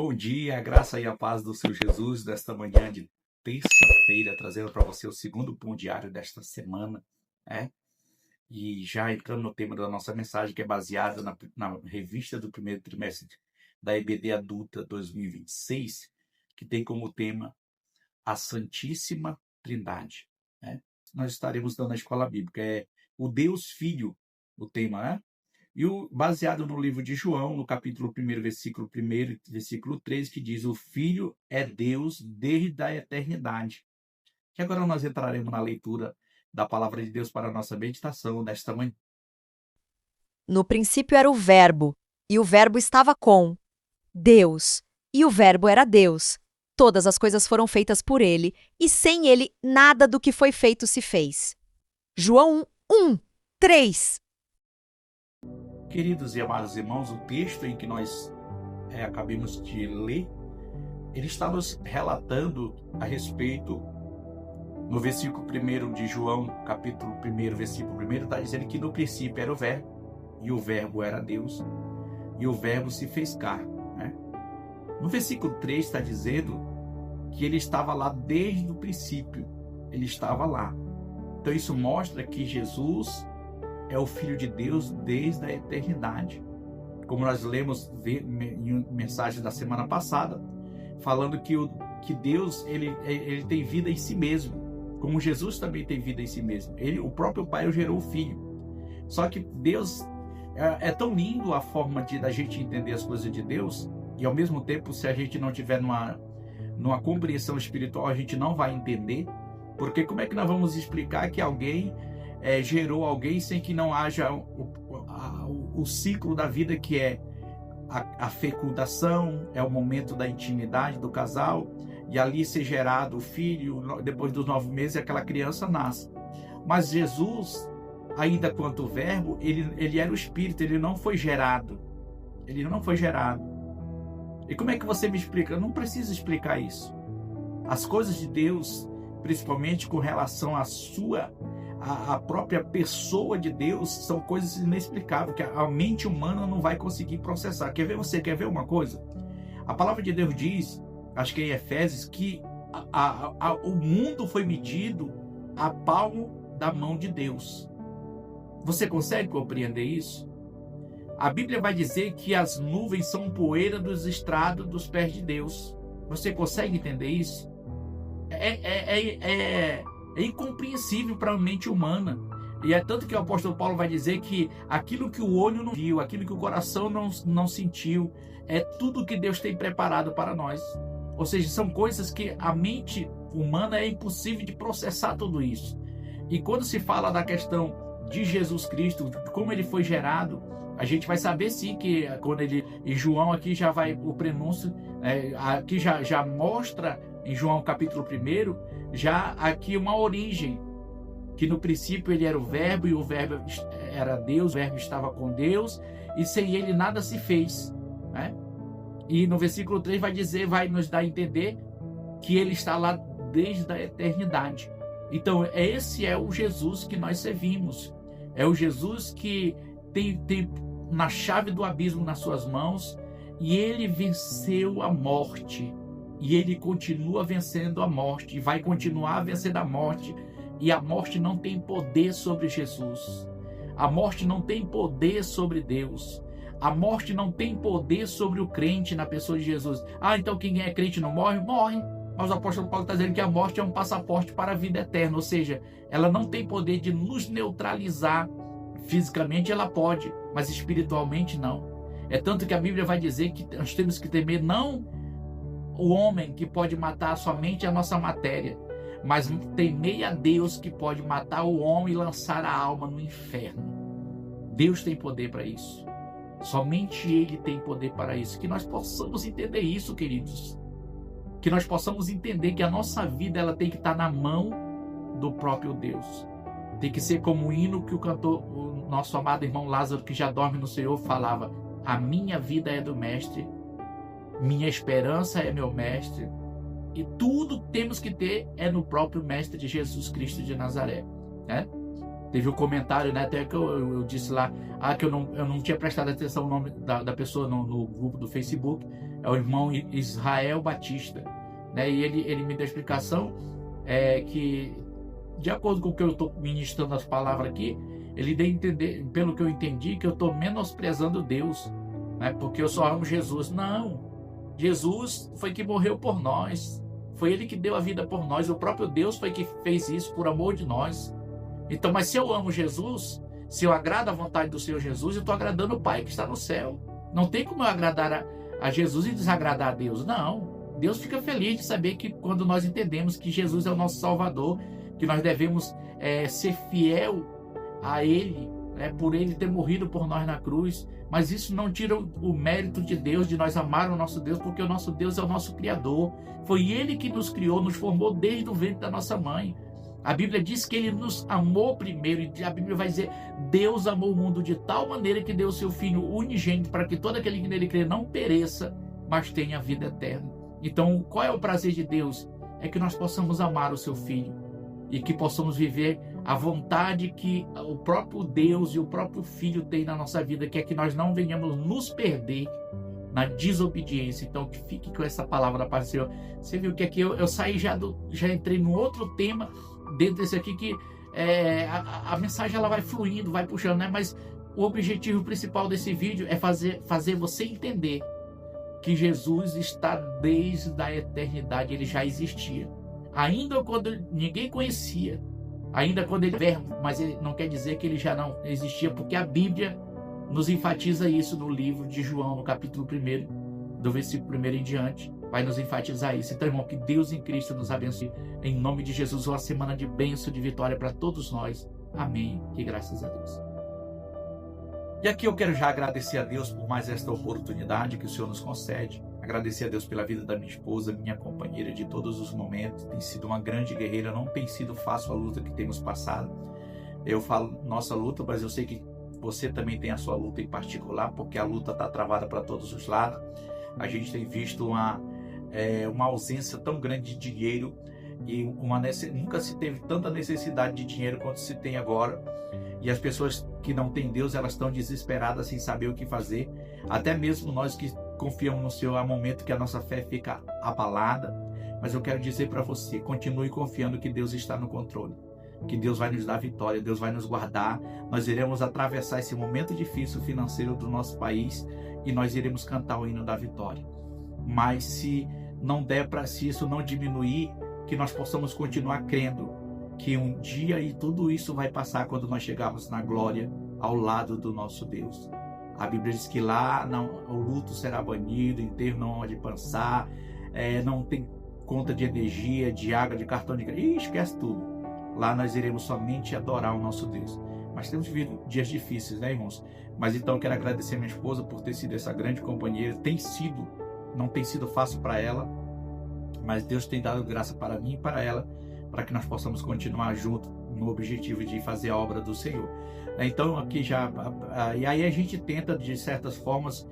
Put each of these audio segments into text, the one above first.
bom dia, a graça e a paz do Senhor Jesus desta manhã de terça-feira, trazendo para você o segundo pão diário desta semana, né? E já entrando no tema da nossa mensagem, que é baseada na revista do primeiro trimestre da EBD Adulta 2026, que tem como tema a Santíssima Trindade, né? Nós estaremos dando a escola bíblica, é o Deus Filho, o tema, né? E baseado no livro de João, no capítulo 1, versículo 1, versículo 13, que diz: o Filho é Deus desde a eternidade. E agora nós entraremos na leitura da palavra de Deus para a nossa meditação desta manhã. No princípio era o Verbo, e o Verbo estava com Deus, e o Verbo era Deus. Todas as coisas foram feitas por ele, e sem ele nada do que foi feito se fez. João 1:3. Queridos e amados irmãos, o texto em que nós acabamos de ler, ele está nos relatando a respeito, no versículo 1 de João, capítulo 1, versículo 1, está dizendo que no princípio era o Verbo, e o Verbo era Deus, e o Verbo se fez carne, né? No versículo 3 está dizendo que ele estava lá desde o princípio, ele estava lá. Então isso mostra que Jesus é o Filho de Deus desde a eternidade. Como nós lemos em mensagem da semana passada, falando que Deus ele tem vida em si mesmo, como Jesus também tem vida em si mesmo. O próprio Pai gerou o Filho. Só que Deus é tão lindo a forma da gente entender as coisas de Deus, e ao mesmo tempo, se a gente não tiver numa compreensão espiritual, a gente não vai entender, porque como é que nós vamos explicar que alguém gerou alguém sem que não haja o ciclo da vida, que é a fecundação, é o momento da intimidade do casal, e ali ser gerado o filho, depois dos 9 meses aquela criança nasce. Mas Jesus, ainda quanto Verbo, ele era o Espírito, ele não foi gerado. Ele não foi gerado. E como é que você me explica? Eu não preciso explicar isso. As coisas de Deus, principalmente com relação a própria pessoa de Deus, são coisas inexplicáveis, que a mente humana não vai conseguir processar. Quer ver uma coisa? A palavra de Deus diz, acho que é em Efésios, que o mundo foi medido a palmo da mão de Deus. Você consegue compreender isso? A Bíblia vai dizer que as nuvens são poeira dos estrados dos pés de Deus. Você consegue entender isso? É incompreensível para a mente humana. E é tanto que o apóstolo Paulo vai dizer que aquilo que o olho não viu, aquilo que o coração não sentiu, é tudo que Deus tem preparado para nós. Ou seja, são coisas que a mente humana é impossível de processar tudo isso. E quando se fala da questão de Jesus Cristo, como ele foi gerado, a gente vai saber sim que quando em João aqui já vai o prenúncio, aqui já mostra em João capítulo 1, já aqui uma origem, que no princípio ele era o Verbo, e o Verbo era Deus, o Verbo estava com Deus, e sem ele nada se fez, né? E no versículo 3 vai nos dar a entender que ele está lá desde a eternidade. Então esse é o Jesus que nós servimos, é o Jesus que tem na chave do abismo nas suas mãos, e ele venceu a morte, e ele continua vencendo a morte, e vai continuar vencendo a morte, e a morte não tem poder sobre Jesus, a morte não tem poder sobre Deus, a morte não tem poder sobre o crente na pessoa de Jesus. Então quem é crente não morre? Morre. Mas o apóstolo Paulo está dizendo que a morte é um passaporte para a vida eterna, ou seja, ela não tem poder de nos neutralizar. Fisicamente ela pode, mas espiritualmente não. É tanto que a Bíblia vai dizer que nós temos que temer não o homem que pode matar somente a nossa matéria, mas temer a Deus que pode matar o homem e lançar a alma no inferno. Deus tem poder para isso. Somente Ele tem poder para isso. Que nós possamos entender isso, queridos. Que nós possamos entender que a nossa vida ela tem que estar na mão do próprio Deus. Tem que ser como o hino que o nosso amado irmão Lázaro, que já dorme no Senhor, falava: a minha vida é do Mestre, minha esperança é meu Mestre, e tudo temos que ter é no próprio Mestre de Jesus Cristo de Nazaré, né? Teve um comentário, né, até que eu disse lá, que eu não tinha prestado atenção no nome da pessoa no grupo do Facebook. É o irmão Israel Batista, né? E ele me deu a explicação que, de acordo com o que eu estou ministrando as palavras aqui, ele deu a entender, pelo que eu entendi, que eu estou menosprezando Deus, né? Porque eu só amo Jesus. Não, Jesus foi que morreu por nós, foi Ele que deu a vida por nós, o próprio Deus foi que fez isso por amor de nós. Então, mas se eu amo Jesus, se eu agrado a vontade do Senhor Jesus, eu estou agradando o Pai que está no céu. Não tem como eu agradar a Jesus e desagradar a Deus. Não. Deus fica feliz de saber que quando nós entendemos que Jesus é o nosso Salvador, que nós devemos ser fiel a Ele, por Ele ter morrido por nós na cruz. Mas isso não tira o mérito de Deus, de nós amar o nosso Deus, porque o nosso Deus é o nosso Criador. Foi Ele que nos criou, nos formou desde o ventre da nossa mãe. A Bíblia diz que Ele nos amou primeiro, e a Bíblia vai dizer: Deus amou o mundo de tal maneira que deu o seu Filho unigênito para que todo aquele que nele crê não pereça, mas tenha vida eterna. Então, qual é o prazer de Deus? É que nós possamos amar o seu Filho e que possamos viver a vontade que o próprio Deus e o próprio Filho tem na nossa vida, que é que nós não venhamos nos perder na desobediência. Então, que fique com essa palavra da paz do Senhor. Você viu que aqui eu saí já entrei num outro tema dentro desse aqui, que a mensagem ela vai fluindo, vai puxando, né? Mas o objetivo principal desse vídeo é fazer você entender que Jesus está desde a eternidade, ele já existia. Ainda quando ninguém conhecia, ainda quando ele é verbo, mas ele não quer dizer que ele já não existia, porque a Bíblia nos enfatiza isso no livro de João, no capítulo 1, do versículo 1 em diante. Vai nos enfatizar isso. Então, irmão, que Deus em Cristo nos abençoe. Em nome de Jesus, uma semana de bênção, de vitória para todos nós. Amém. E graças a Deus. E aqui eu quero já agradecer a Deus por mais esta oportunidade que o Senhor nos concede. Agradecer a Deus pela vida da minha esposa, minha companheira de todos os momentos. Tem sido uma grande guerreira. Não tem sido fácil a luta que temos passado. Eu falo nossa luta, mas eu sei que você também tem a sua luta em particular, porque a luta está travada para todos os lados. A gente tem visto uma ausência tão grande de dinheiro e nunca se teve tanta necessidade de dinheiro quanto se tem agora. E as pessoas que não têm Deus, elas estão desesperadas sem saber o que fazer. Até mesmo nós que confiamos no Senhor, há momento que a nossa fé fica abalada. Mas eu quero dizer para você, continue confiando que Deus está no controle, que Deus vai nos dar vitória, Deus vai nos guardar. Nós iremos atravessar esse momento difícil financeiro do nosso país e nós iremos cantar o hino da vitória. Mas se isso não diminuir, que nós possamos continuar crendo que um dia e tudo isso vai passar quando nós chegarmos na glória ao lado do nosso Deus. A Bíblia diz que lá o luto será banido, enterro não há de pensar, não tem conta de energia, de água, de cartão de crédito, esquece tudo. Lá nós iremos somente adorar o nosso Deus. Mas temos vivido dias difíceis, né, irmãos? Mas então eu quero agradecer a minha esposa por ter sido essa grande companheira. Não tem sido fácil para ela, mas Deus tem dado graça para mim e para ela, para que nós possamos continuar juntos no objetivo de fazer a obra do Senhor. Então aqui e aí a gente tenta de certas formas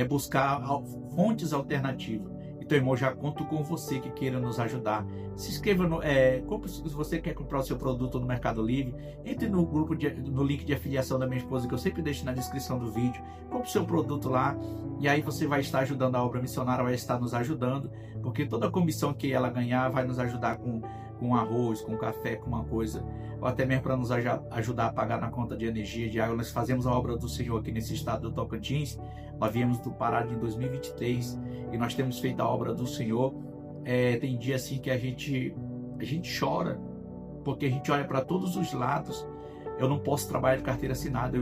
buscar fontes alternativas. Então, irmão, já conto com você que queira nos ajudar. Se inscreva se você quer comprar o seu produto no Mercado Livre, entre no link de afiliação da minha esposa, que eu sempre deixo na descrição do vídeo. Compre o seu produto lá e aí você vai estar ajudando a obra missionária, vai estar nos ajudando, porque toda a comissão que ela ganhar vai nos ajudar com arroz, com café, com uma coisa, ou até mesmo para nos ajudar a pagar na conta de energia, de água. Nós fazemos a obra do Senhor aqui nesse estado do Tocantins. Nós viemos do Pará em 2023 e nós temos feito a obra do Senhor. Tem dia assim que a gente chora, porque a gente olha para todos os lados. Eu não posso trabalhar de carteira assinada,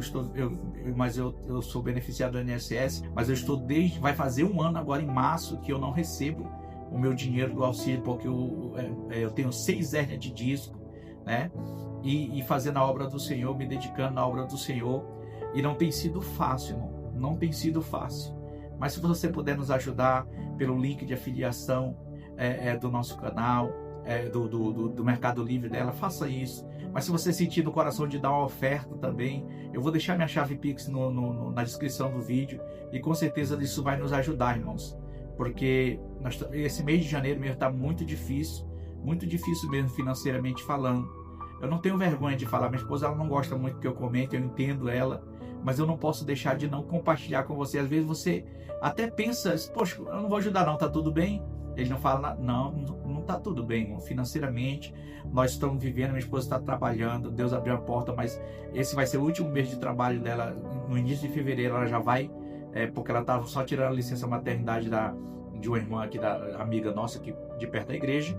mas eu sou beneficiado do INSS, mas vai fazer um ano agora em março que eu não recebo o meu dinheiro do auxílio, porque eu tenho 6 hérnias de disco, né? E fazendo a obra do Senhor, me dedicando na obra do Senhor, e não tem sido fácil, irmão. Não tem sido fácil. Mas se você puder nos ajudar pelo link de afiliação do nosso canal, do Mercado Livre dela, faça isso. Mas se você sentir no coração de dar uma oferta também, eu vou deixar minha chave Pix na descrição do vídeo, e com certeza isso vai nos ajudar, irmãos. Porque esse mês de janeiro mesmo está muito difícil mesmo financeiramente falando. Eu não tenho vergonha de falar. Minha esposa, ela não gosta muito que eu comente, eu entendo ela, mas eu não posso deixar de não compartilhar com você. Às vezes você até pensa, poxa, eu não vou ajudar não, tá tudo bem? Ele não fala nada. Não tá tudo bem, irmão. Financeiramente, nós estamos vivendo, minha esposa está trabalhando, Deus abriu a porta, mas esse vai ser o último mês de trabalho dela. No início de fevereiro ela já vai, porque ela estava só tirando a licença maternidade de uma irmã aqui, da amiga nossa aqui de perto da igreja,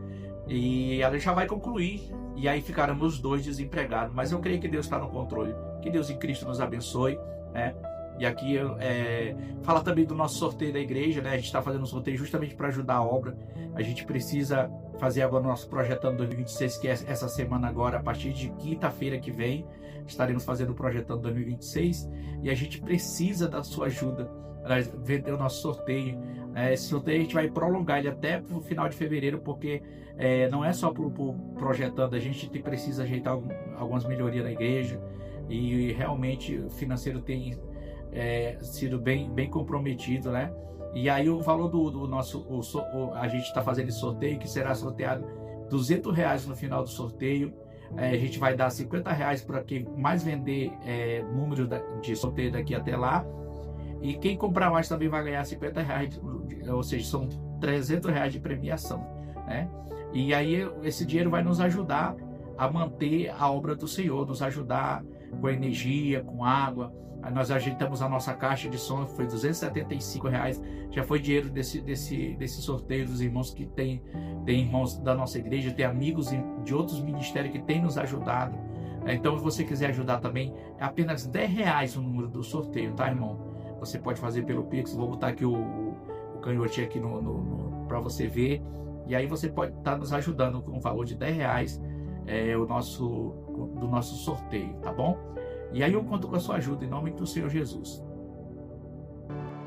e ela já vai concluir, e aí ficaremos os dois desempregados. Mas eu creio que Deus está no controle, que Deus em Cristo nos abençoe, né? E aqui fala também do nosso sorteio da igreja, né? A gente está fazendo um sorteio justamente para ajudar a obra. A gente precisa fazer agora o nosso Projetando 2026, que é essa semana agora, a partir de quinta-feira que vem, estaremos fazendo o Projetando 2026, e a gente precisa da sua ajuda para vender o nosso sorteio. Esse sorteio a gente vai prolongar ele até o final de fevereiro, porque não é só para o Projetando, a gente precisa ajeitar algumas melhorias na igreja, e realmente o financeiro tem sido bem comprometido, né? E aí o valor do nosso, a gente está fazendo esse sorteio, que será sorteado R$200 no final do sorteio. A gente vai dar R$50 para quem mais vender número de sorteio daqui até lá. E quem comprar mais também vai ganhar R$50, ou seja, são R$300 de premiação, né? E aí esse dinheiro vai nos ajudar a manter a obra do Senhor, nos ajudar com energia, com água. Aí nós ajeitamos a nossa caixa de som, foi R$275, já foi dinheiro desse sorteio dos irmãos que tem irmãos da nossa igreja, tem amigos de outros ministérios que têm nos ajudado. Então, se você quiser ajudar também, é apenas R$10 o número do sorteio, tá, irmão? Você pode fazer pelo Pix, vou botar aqui o canhotinho aqui para você ver, e aí você pode estar nos ajudando com o valor de R$10, do nosso sorteio, tá bom? E aí eu conto com a sua ajuda, em nome do Senhor Jesus.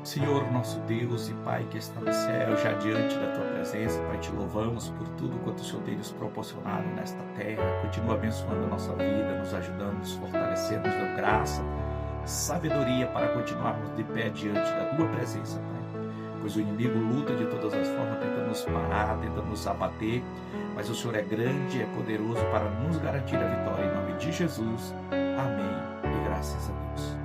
Senhor, nosso Deus e Pai que está no céu, já diante da Tua presença, Pai, te louvamos por tudo quanto o Senhor tem nos proporcionado nesta terra. Continua abençoando a nossa vida, nos ajudando, nos fortalecendo, nos dando graça, sabedoria para continuarmos de pé diante da Tua presença, Pai. Pois o inimigo luta de todas as formas, tentando nos parar, tentando nos abater, mas o Senhor é grande, é poderoso para nos garantir a vitória. Em nome de Jesus, amém. E graças a Deus.